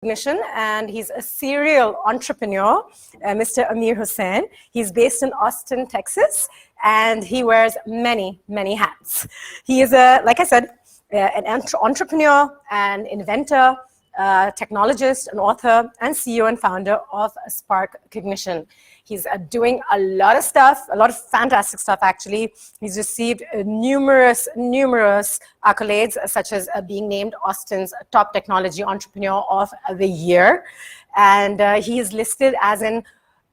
Cognition, and he's a serial entrepreneur, Mr. Amir Husain. He's based in Austin, Texas, and he wears many, many hats. He is, like I said, an entrepreneur, an inventor, technologist, an author, and CEO and founder of Spark Cognition. He's doing a lot of stuff, a lot of fantastic stuff, actually. He's received numerous accolades, such as being named Austin's top technology entrepreneur of the year. And he is listed as an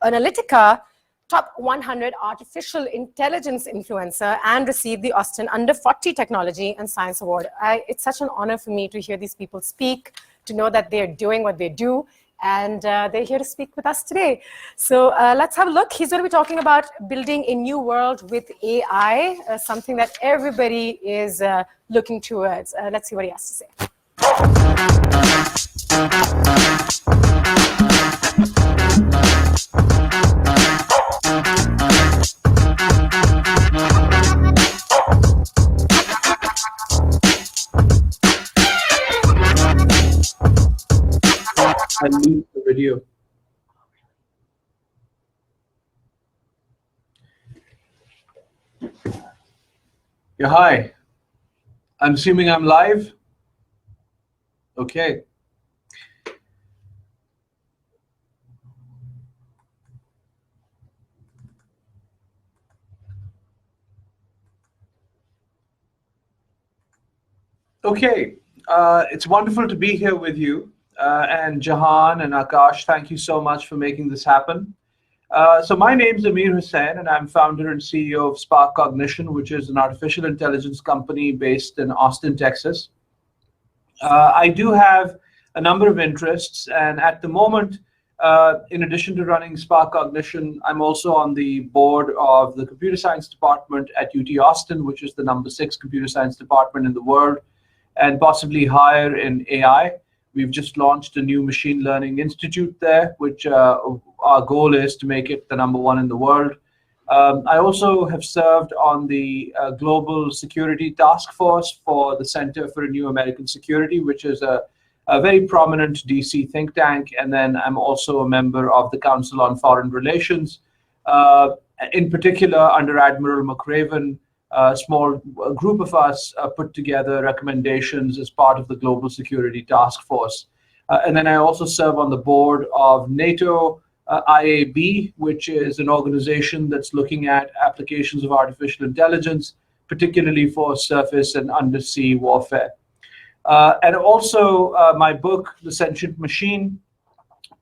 Analytica top 100 artificial intelligence influencer and received the Austin Under 40 Technology and Science Award. It's such an honor for me to hear these people speak, to know that they're doing what they do, and they're here to speak with us today. So let's have a look. He's going to be talking about building a new world with AI, something that everybody is looking towards. Let's see what he has to say. I need the video. Yeah, hi. I'm assuming I'm live. Okay. Okay. It's wonderful to be here with you. And Jahan and Akash, thank you so much for making this happen. So my name's Amir Husain, and I'm founder and CEO of Spark Cognition, which is an artificial intelligence company based in Austin, Texas. I do have a number of interests, and at the moment, in addition to running Spark Cognition, I'm also on the board of the computer science department at UT Austin, which is the #6 computer science department in the world, and possibly higher in AI. We've just launched a new machine learning institute there, which our goal is to make it the #1 in the world. I also have served on the Global Security Task Force for the Center for a New American Security, which is a very prominent DC think tank. And then I'm also a member of the Council on Foreign Relations. In particular, under Admiral McRaven, a small group of us put together recommendations as part of the Global Security Task Force. And then I also serve on the board of NATO IAB, which is an organization that's looking at applications of artificial intelligence, particularly for surface and undersea warfare. And also my book, The Sentient Machine,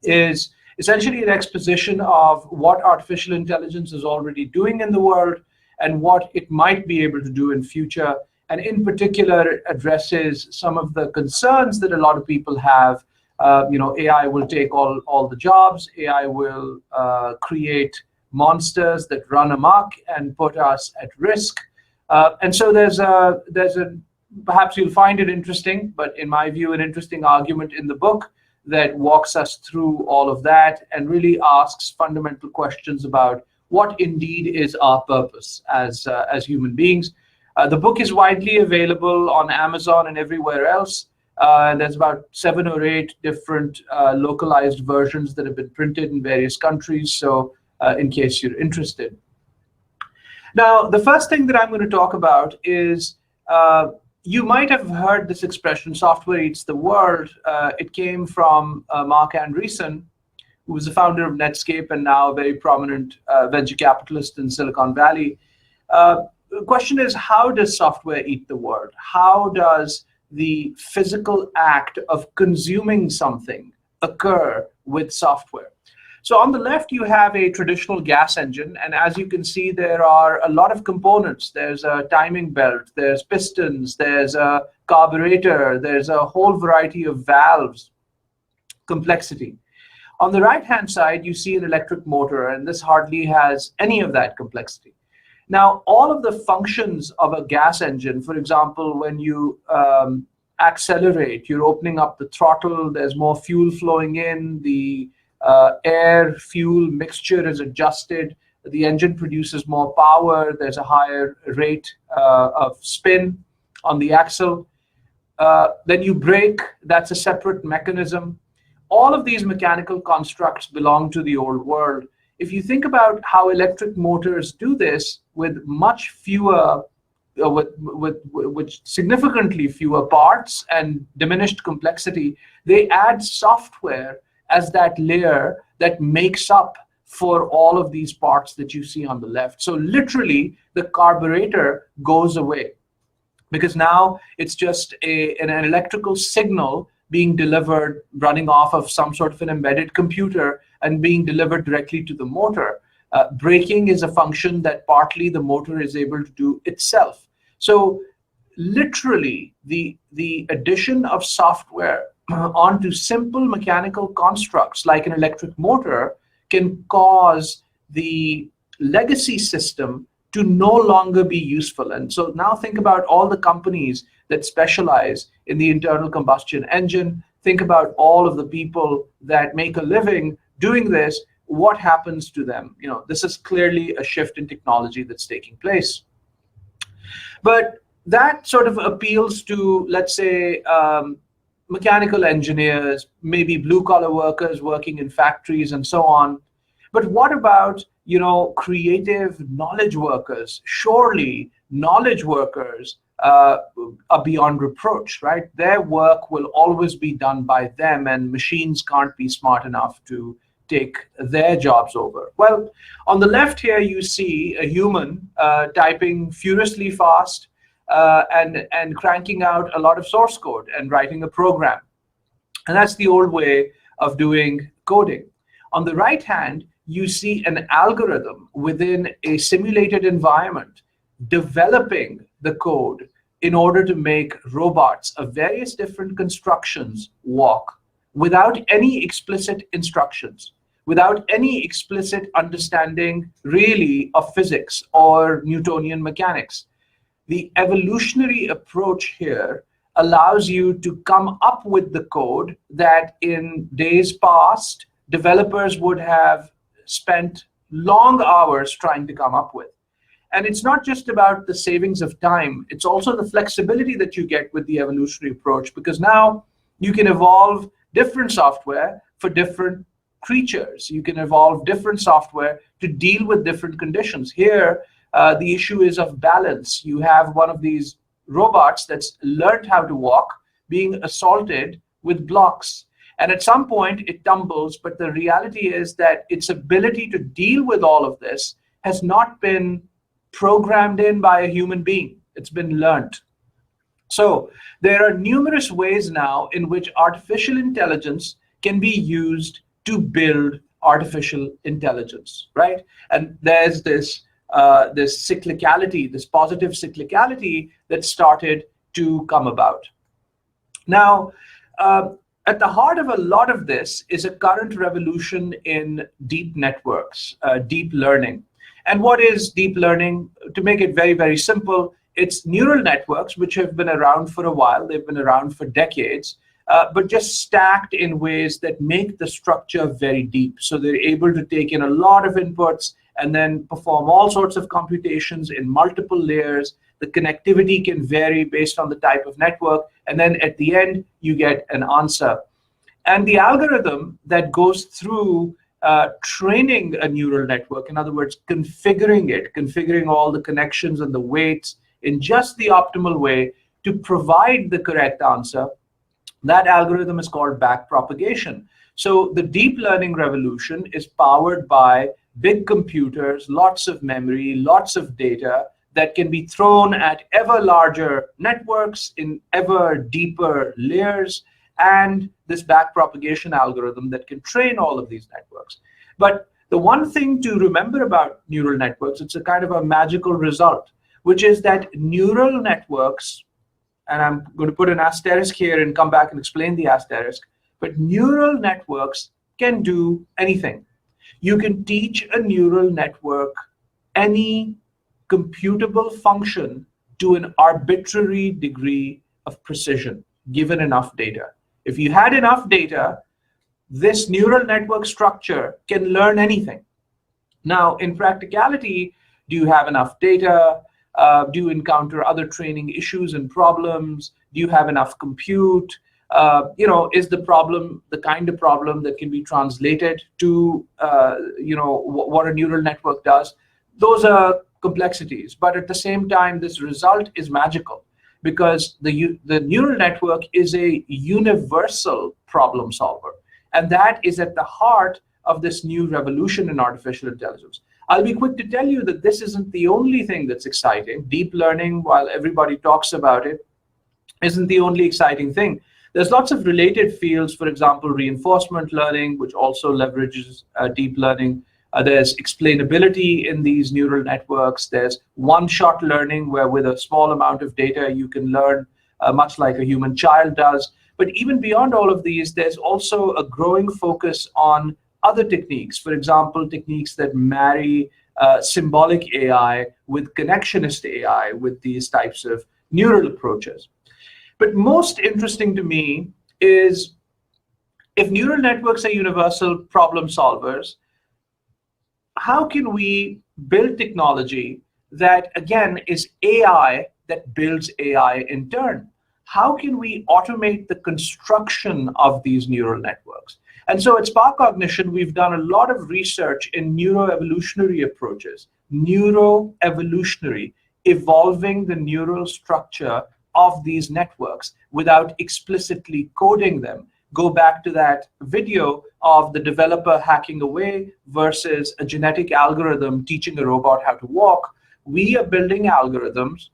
is essentially an exposition of what artificial intelligence is already doing in the world and what it might be able to do in future, and in particular addresses some of the concerns that a lot of people have. AI will take all the jobs. AI will create monsters that run amok and put us at risk. And so there's a perhaps you'll find it interesting, but in my view, an interesting argument in the book that walks us through all of that and really asks fundamental questions about what indeed is our purpose as human beings. The book is widely available on Amazon and everywhere else. There's about 7 or 8 different localized versions that have been printed in various countries, so in case you're interested. Now, the first thing that I'm going to talk about is, you might have heard this expression, software eats the world. It came from Mark Andreessen, who was the founder of Netscape and now a very prominent venture capitalist in Silicon Valley. The question is, how does software eat the world? How does the physical act of consuming something occur with software? So on the left, you have a traditional gas engine. And as you can see, there are a lot of components. There's a timing belt, there's pistons, there's a carburetor, there's a whole variety of valves, complexity. On the right-hand side, you see an electric motor, and this hardly has any of that complexity. Now, all of the functions of a gas engine, for example, when you accelerate, you're opening up the throttle, there's more fuel flowing in, the air-fuel mixture is adjusted, the engine produces more power, there's a higher rate of spin on the axle. Then you brake, that's a separate mechanism. all of these mechanical constructs belong to the old world. If you think about how electric motors do this with much fewer, with significantly fewer parts and diminished complexity, they add software as that layer that makes up for all of these parts that you see on the left. So literally, the carburetor goes away because now it's just an electrical signal being delivered, running off of some sort of an embedded computer and being delivered directly to the motor. Braking is a function that partly the motor is able to do itself. So literally, the addition of software onto simple mechanical constructs like an electric motor can cause the legacy system to no longer be useful. And so now think about all the companies that specialize in the internal combustion engine. Think about all of the people that make a living doing this. What happens to them? This is clearly a shift in technology that's taking place. But that sort of appeals to, let's say, mechanical engineers, maybe blue-collar workers working in factories and so on. But what about, creative knowledge workers? Surely knowledge workers are beyond reproach, right? Their work will always be done by them, and machines can't be smart enough to take their jobs over. Well, on the left here, you see a human typing furiously fast and cranking out a lot of source code and writing a program. And that's the old way of doing coding. On the right hand, you see an algorithm within a simulated environment developing the code in order to make robots of various different constructions walk without any explicit instructions, without any explicit understanding really of physics or Newtonian mechanics. The evolutionary approach here allows you to come up with the code that in days past, developers would have spent long hours trying to come up with. And it's not just about the savings of time, it's also the flexibility that you get with the evolutionary approach, because now you can evolve different software for different creatures. You can evolve different software to deal with different conditions. Here, the issue is of balance. You have one of these robots that's learned how to walk being assaulted with blocks. And at some point it tumbles, but the reality is that its ability to deal with all of this has not been programmed in by a human being. It's been learned. So there are numerous ways now in which artificial intelligence can be used to build artificial intelligence, right? And there's this cyclicality, this positive cyclicality that started to come about. Now, at the heart of a lot of this is a current revolution in deep networks, deep learning. And what is deep learning? To make it very, very simple, it's neural networks which have been around for a while. They've been around for decades, but just stacked in ways that make the structure very deep. So they're able to take in a lot of inputs and then perform all sorts of computations in multiple layers. The connectivity can vary based on the type of network. And then at the end, you get an answer. And the algorithm that goes through training a neural network, in other words, configuring all the connections and the weights in just the optimal way to provide the correct answer, that algorithm is called backpropagation. So the deep learning revolution is powered by big computers, lots of memory, lots of data that can be thrown at ever larger networks in ever deeper layers, and this backpropagation algorithm that can train all of these networks. But the one thing to remember about neural networks, it's a kind of a magical result, which is that neural networks, and I'm going to put an asterisk here and come back and explain the asterisk, but neural networks can do anything. You can teach a neural network any computable function to an arbitrary degree of precision, given enough data. If you had enough data, this neural network structure can learn anything. Now, in practicality, do you have enough data? Do you encounter other training issues and problems? Do you have enough compute? is the problem the kind of problem that can be translated to, what a neural network does? Those are complexities, but at the same time, this result is magical because the neural network is a universal problem solver, and that is at the heart of this new revolution in artificial intelligence. I'll be quick to tell you that this isn't the only thing that's exciting. Deep learning, while everybody talks about it, isn't the only exciting thing. There's lots of related fields, for example, reinforcement learning, which also leverages deep learning. There's explainability in these neural networks. There's one-shot learning, where with a small amount of data, you can learn much like a human child does. But even beyond all of these, there's also a growing focus on other techniques. For example, techniques that marry symbolic AI with connectionist AI, with these types of neural approaches. But most interesting to me is, if neural networks are universal problem solvers, how can we build technology that, again, is AI that builds AI in turn? How can we automate the construction of these neural networks? And so at Spark Cognition, we've done a lot of research in neuroevolutionary approaches, evolving the neural structure of these networks without explicitly coding them. Go back to that video of the developer hacking away versus a genetic algorithm teaching a robot how to walk. We are building algorithms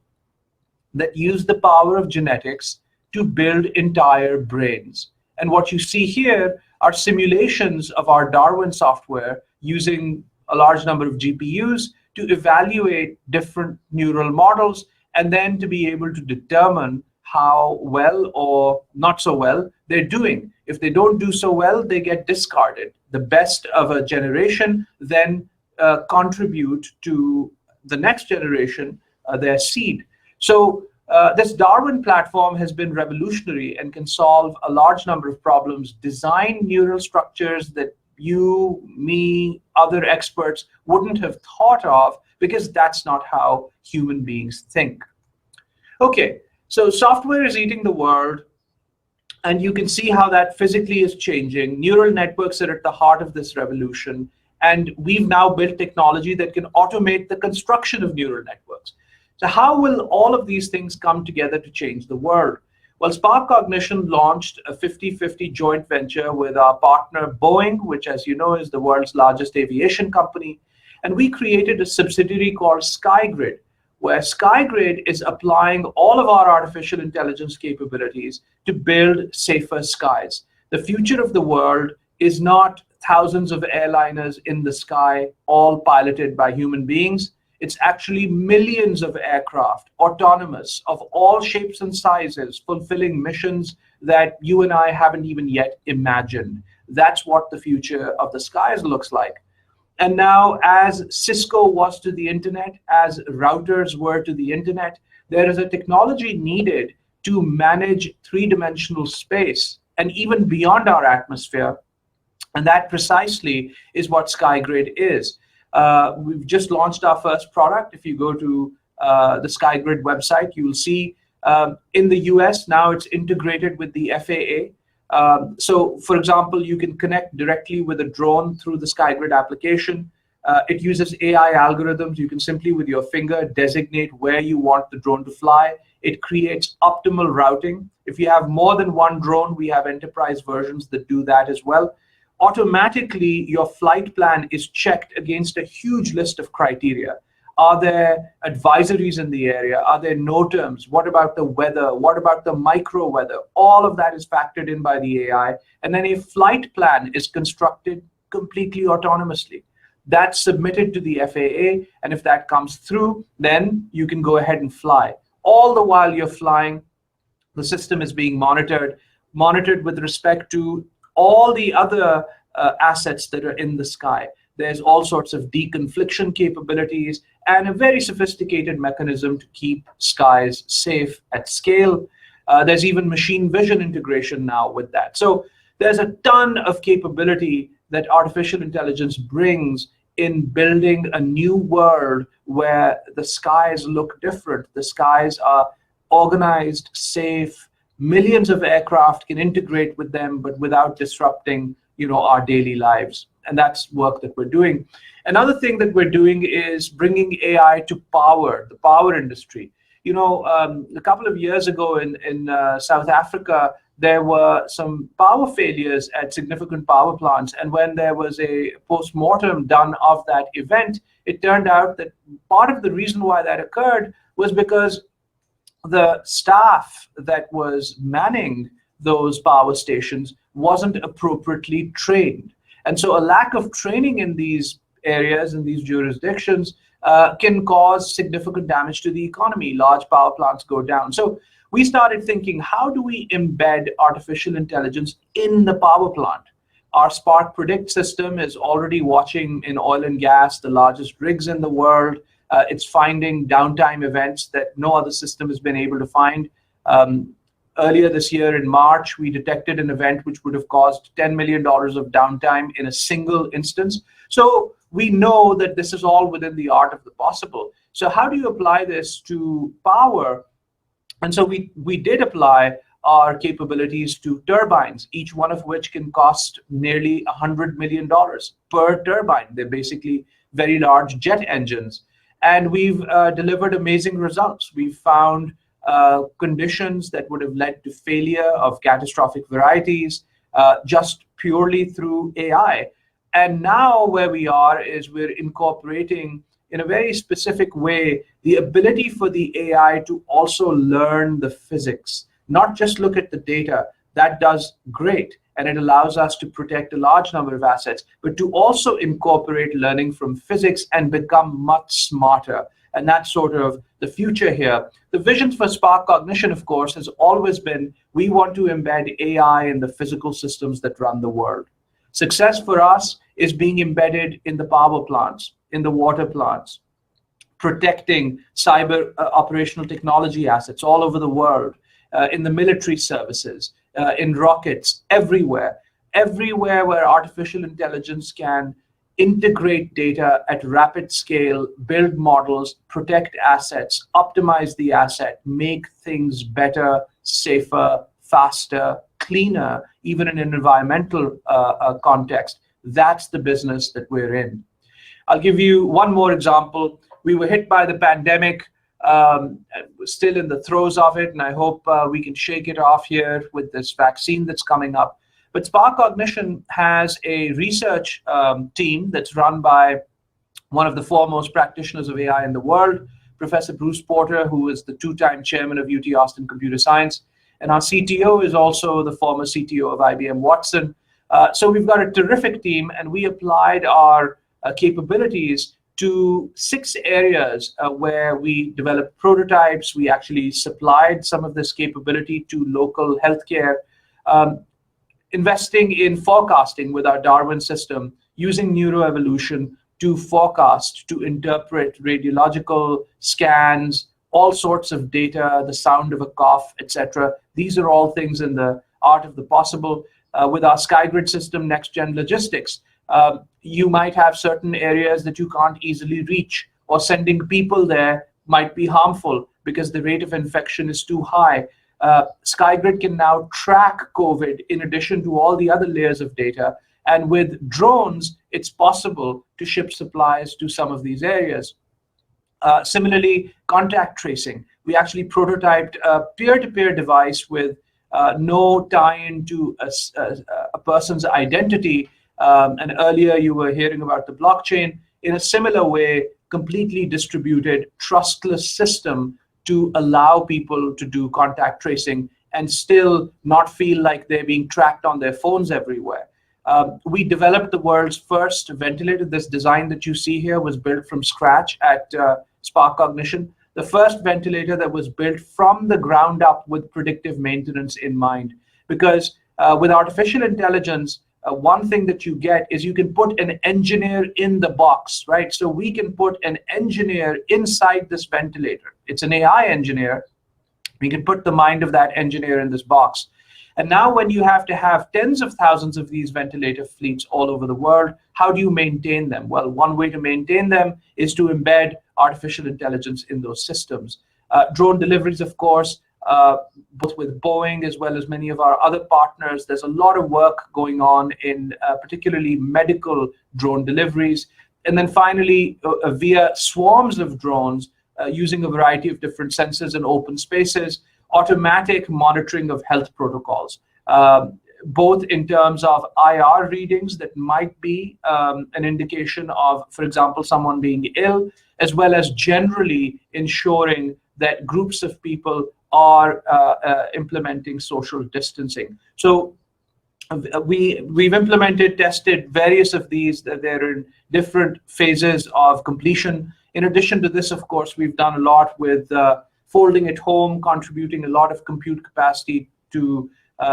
that use the power of genetics to build entire brains. And what you see here are simulations of our Darwin software using a large number of GPUs to evaluate different neural models, and then to be able to determine how well or not so well they're doing. If they don't do so well, they get discarded. The best of a generation then contribute to the next generation, their seed. So this Darwin platform has been revolutionary and can solve a large number of problems, design neural structures that you, me, other experts wouldn't have thought of, because that's not how human beings think. Okay, so software is eating the world, and you can see how that physically is changing. Neural networks are at the heart of this revolution, and we've now built technology that can automate the construction of neural networks. So how will all of these things come together to change the world? Well, Spark Cognition launched a 50-50 joint venture with our partner Boeing, which, as you know, is the world's largest aviation company. And we created a subsidiary called SkyGrid, where SkyGrid is applying all of our artificial intelligence capabilities to build safer skies. The future of the world is not thousands of airliners in the sky, all piloted by human beings. It's actually millions of aircraft, autonomous, of all shapes and sizes, fulfilling missions that you and I haven't even yet imagined. That's what the future of the skies looks like. And now, as Cisco was to the internet, as routers were to the internet, there is a technology needed to manage three-dimensional space and even beyond our atmosphere. And that precisely is what SkyGrid is. We've just launched our first product. If you go to the SkyGrid website, you will see in the US now it's integrated with the FAA. So, for example, you can connect directly with a drone through the SkyGrid application. It uses AI algorithms. You can simply, with your finger, designate where you want the drone to fly. It creates optimal routing. If you have more than one drone, we have enterprise versions that do that as well. Automatically, your flight plan is checked against a huge list of criteria. Are there advisories in the area? Are there no terms? What about the weather? What about the micro weather? All of that is factored in by the AI. And then a flight plan is constructed completely autonomously. That's submitted to the FAA. And if that comes through, then you can go ahead and fly. All the while you're flying, the system is being monitored with respect to all the other assets that are in the sky. There's all sorts of deconfliction capabilities and a very sophisticated mechanism to keep skies safe at scale. There's even machine vision integration now with that. So there's a ton of capability that artificial intelligence brings in building a new world where the skies look different. The skies are organized, safe, millions of aircraft, can integrate with them, but without disrupting, our daily lives. And that's work that we're doing. Another thing that we're doing is bringing AI to power, the power industry. A couple of years ago in South Africa, there were some power failures at significant power plants. And when there was a post-mortem done of that event, it turned out that part of the reason why that occurred was because the staff that was manning those power stations wasn't appropriately trained. And so a lack of training in these areas, in these jurisdictions, can cause significant damage to the economy. Large power plants go down. So we started thinking, how do we embed artificial intelligence in the power plant? Our Spark Predict system is already watching in oil and gas the largest rigs in the world. It's finding downtime events that no other system has been able to find. Earlier this year in March, we detected an event which would have caused $10 million of downtime in a single instance. So we know that this is all within the art of the possible. So how do you apply this to power? And so we did apply our capabilities to turbines, each one of which can cost nearly $100 million per turbine. They're basically very large jet engines. And we've delivered amazing results. We've found conditions that would have led to failure of catastrophic varieties just purely through AI. And now where we are is we're incorporating in a very specific way the ability for the AI to also learn the physics, not just look at the data. That does great, and it allows us to protect a large number of assets, but to also incorporate learning from physics and become much smarter. And that's sort of the future here. The vision for Spark Cognition, of course, has always been we want to embed AI in the physical systems that run the world. Success for us is being embedded in the power plants, in the water plants, protecting cyber operational technology assets all over the world, in the military services, in rockets, everywhere where artificial intelligence can integrate data at rapid scale, build models, protect assets, optimize the asset, make things better, safer, faster, cleaner, even in an environmental context. That's the business that we're in. I'll give you one more example. We were hit by the pandemic, still in the throes of it, and I hope we can shake it off here with this vaccine that's coming up. But Spark Cognition has a research team that's run by one of the foremost practitioners of AI in the world, Professor Bruce Porter, who is the two-time chairman of UT Austin Computer Science. And our CTO is also the former CTO of IBM Watson. So we've got a terrific team, and we applied our capabilities to 6 areas where we developed prototypes. We actually supplied some of this capability to local healthcare, investing in forecasting with our Darwin system, using neuroevolution to forecast, to interpret radiological scans, all sorts of data, the sound of a cough, etc. These are all things in the art of the possible. With our SkyGrid system, next-gen logistics, you might have certain areas that you can't easily reach, or sending people there might be harmful because the rate of infection is too high. SkyGrid can now track COVID in addition to all the other layers of data. And with drones, it's possible to ship supplies to some of these areas. Similarly, contact tracing. We actually prototyped a peer-to-peer device with no tie-in to a person's identity. And earlier you were hearing about the blockchain. In a similar way, completely distributed, trustless system to allow people to do contact tracing and still not feel like they're being tracked on their phones everywhere. We developed the world's first ventilator. This design that you see here was built from scratch at Spark Cognition. The first ventilator that was built from the ground up with predictive maintenance in mind. Because with artificial intelligence, one thing that you get is you can put an engineer in the box, right? So we can put an engineer inside this ventilator. It's an AI engineer. We can put the mind of that engineer in this box. And now when you have to have tens of thousands of these ventilator fleets all over the world, how do you maintain them? Well, one way to maintain them is to embed artificial intelligence in those systems. Drone deliveries, of course, both with Boeing as well as many of our other partners. There's a lot of work going on in particularly medical drone deliveries. And then finally, via swarms of drones, using a variety of different sensors in open spaces, automatic monitoring of health protocols, both in terms of IR readings that might be an indication of, for example, someone being ill, as well as generally ensuring that groups of people are implementing social distancing. So we've implemented, tested various of these. They're in different phases of completion. In addition to this, of course, we've done a lot with folding at home, contributing a lot of compute capacity to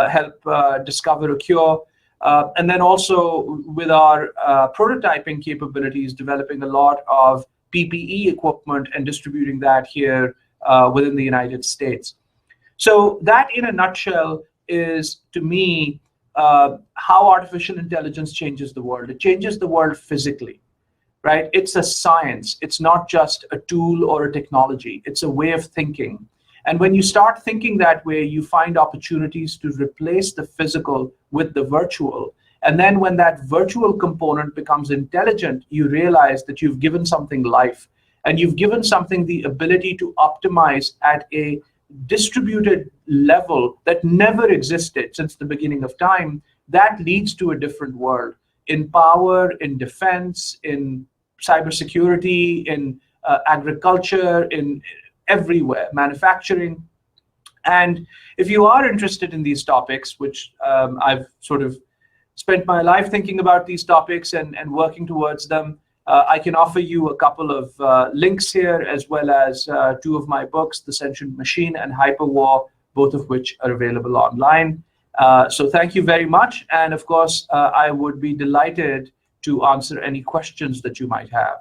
help discover a cure. And then also with our prototyping capabilities, developing a lot of PPE equipment and distributing that here within the United States. So that, in a nutshell, is, to me, how artificial intelligence changes the world. It changes the world physically, right? It's a science. It's not just a tool or a technology. It's a way of thinking. And when you start thinking that way, you find opportunities to replace the physical with the virtual. And then when that virtual component becomes intelligent, you realize that you've given something life, and you've given something the ability to optimize at a distributed level that never existed since the beginning of time. That leads to a different world in power, in defense, in cybersecurity, in agriculture, in everywhere, manufacturing. And if you are interested in these topics, which I've sort of spent my life thinking about these topics and working towards them, I can offer you a couple of links here, as well as two of my books, The Sentient Machine and Hyperwar, both of which are available online. So thank you very much. And of course, I would be delighted to answer any questions that you might have.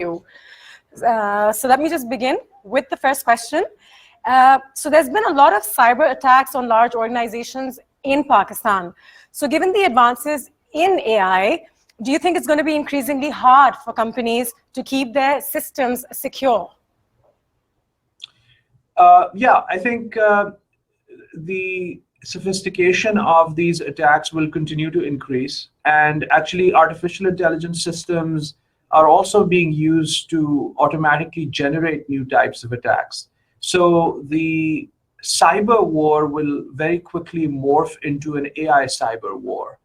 So let me just begin with the first question. So there's been a lot of cyber attacks on large organizations in Pakistan. So given the advances in AI, do you think it's going to be increasingly hard for companies to keep their systems secure? Yeah, I think the sophistication of these attacks will continue to increase. And actually, artificial intelligence systems are also being used to automatically generate new types of attacks. So the cyber war will very quickly morph into an AI cyber war.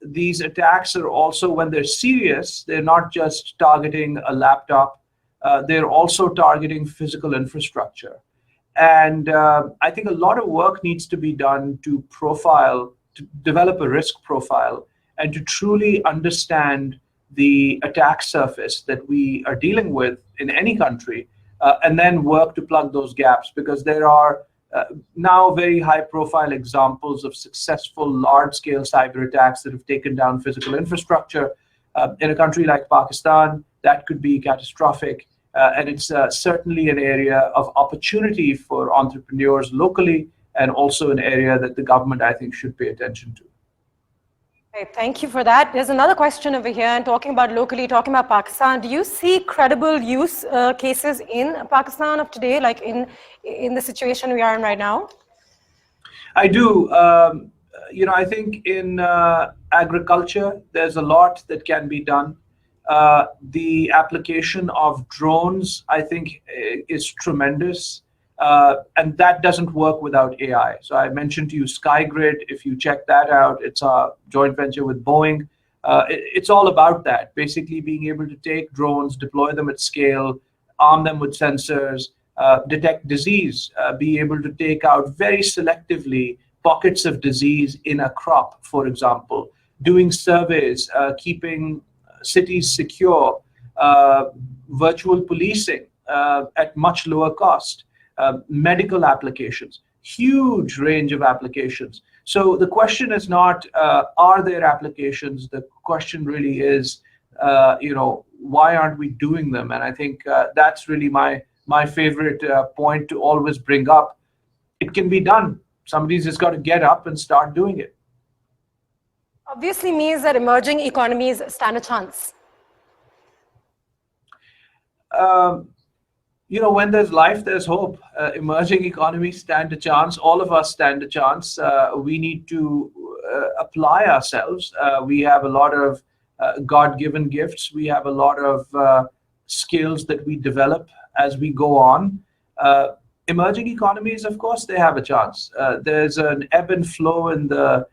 These attacks are also, when they're serious, they're not just targeting a laptop, they're also targeting physical infrastructure. And I think a lot of work needs to be done to profile, to develop a risk profile, and to truly understand the attack surface that we are dealing with in any country, and then work to plug those gaps, because there are now very high-profile examples of successful large-scale cyber attacks that have taken down physical infrastructure. In a country like Pakistan, that could be catastrophic, and it's certainly an area of opportunity for entrepreneurs locally, and also an area that the government, I think, should pay attention to. Okay, thank you for that. There's another question over here, and talking about locally, talking about Pakistan. Do you see credible use cases in Pakistan of today, like in the situation we are in right now? I do. I think in agriculture, there's a lot that can be done. The application of drones, I think, is tremendous. And that doesn't work without AI. So I mentioned to you SkyGrid. If you check that out, it's a joint venture with Boeing. It's all about that, basically being able to take drones, deploy them at scale, arm them with sensors, detect disease, be able to take out very selectively pockets of disease in a crop, for example, doing surveys, keeping cities secure, virtual policing at much lower cost. Medical applications, huge range of applications. So the question is not, are there applications? The question really is, why aren't we doing them? And I think that's really my favorite point to always bring up. It can be done. Somebody's just got to get up and start doing it. obviously means that emerging economies stand a chance. When there's life, there's hope. Emerging economies stand a chance. All of us stand a chance. We need to apply ourselves. We have a lot of God-given gifts. We have a lot of skills that we develop as we go on. Emerging economies, of course, they have a chance. There's an ebb and flow in the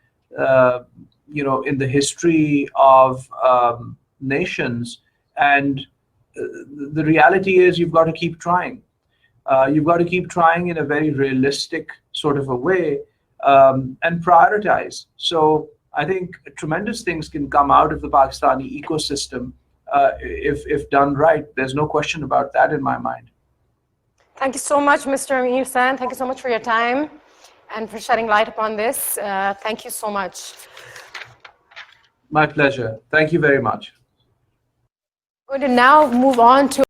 in the history of nations, and the reality is you've got to keep trying. You've got to keep trying in a very realistic sort of a way, and prioritize. So I think tremendous things can come out of the Pakistani ecosystem if done right. There's no question about that in my mind. Thank you so much, Mr. Amir Husain. Thank you so much for your time and for shedding light upon this. Thank you so much. My pleasure. Thank you very much. We're going to now move on to